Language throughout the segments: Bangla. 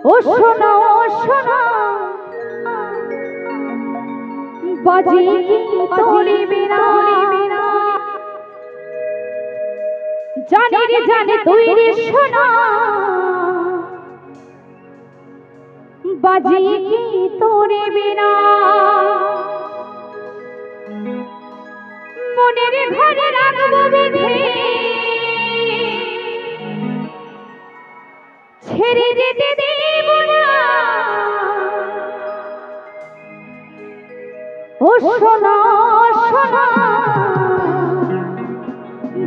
ও সোনা বাজে কি তোরে বিনা জানি রে জানি তুই রে সোনা বাজে কি তোরে বিনা মনের ঘরে রাখবো বেঁধে ছেড়ে যেতে দেব না ও সোনা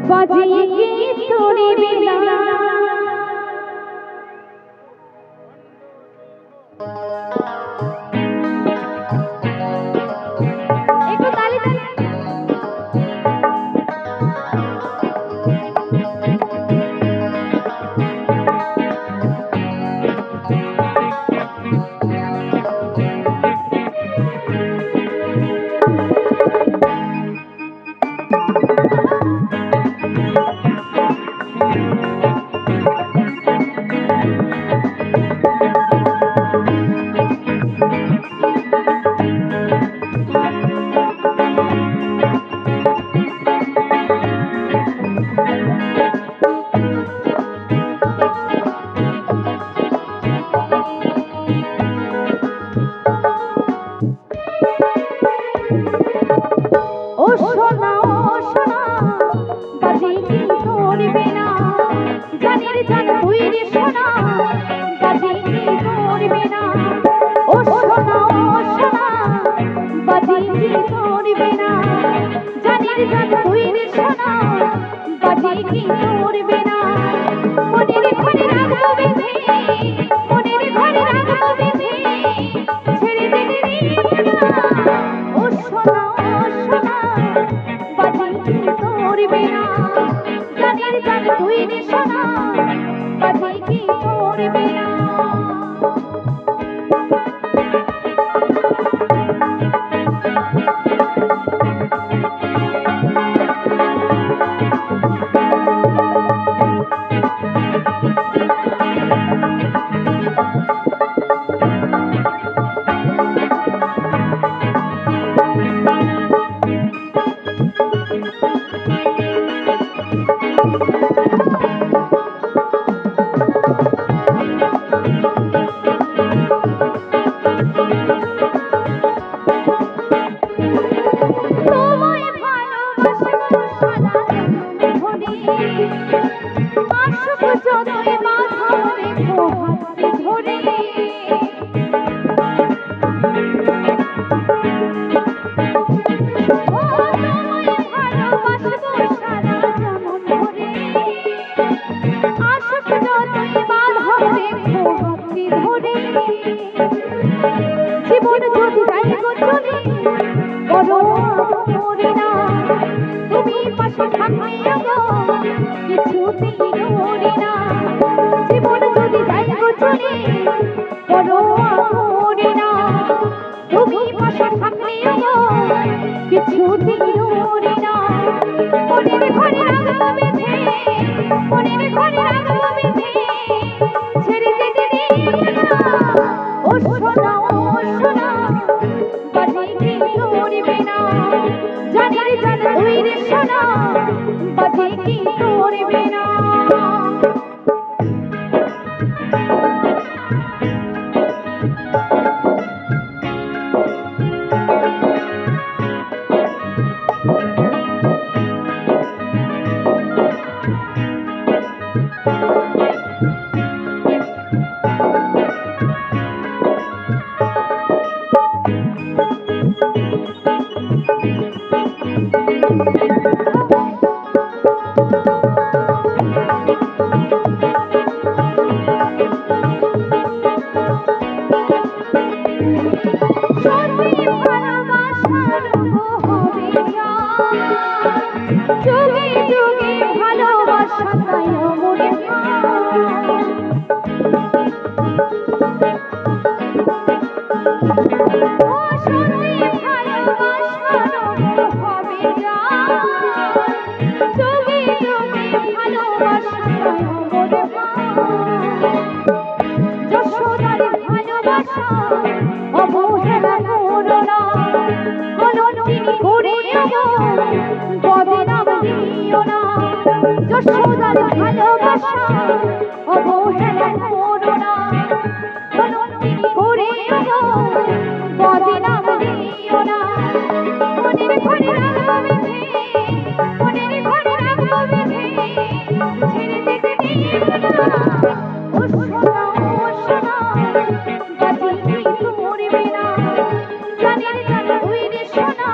বাজে কি তোরে বিনা ভালোবাসা অবহেলা করো না কলঙ্কিনী করে বদনাম দিও না যশোদার ভালোবাসা অবহেলা করো না কলঙ্কিনী করে বদনাম দিও না মনের ঘরে রাখবো বেঁধে মনের ঘরে রাখবো বেঁধে ছেড়ে যেতে দিও না ও সোনা বাজি কি মরবে না জানি তুই রে সোনা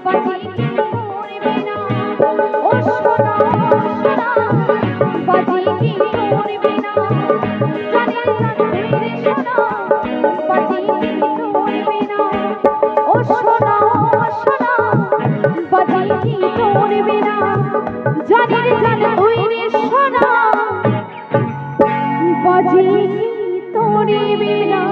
বাজি কি মরবে না ও সোনা বাজি কি মরবে না জানি তুই রে সোনা বাজি কি মরবে না ও সোনা বাজি কি মরবে না জানি তুই রে সোনা বাজি তোরে বিনা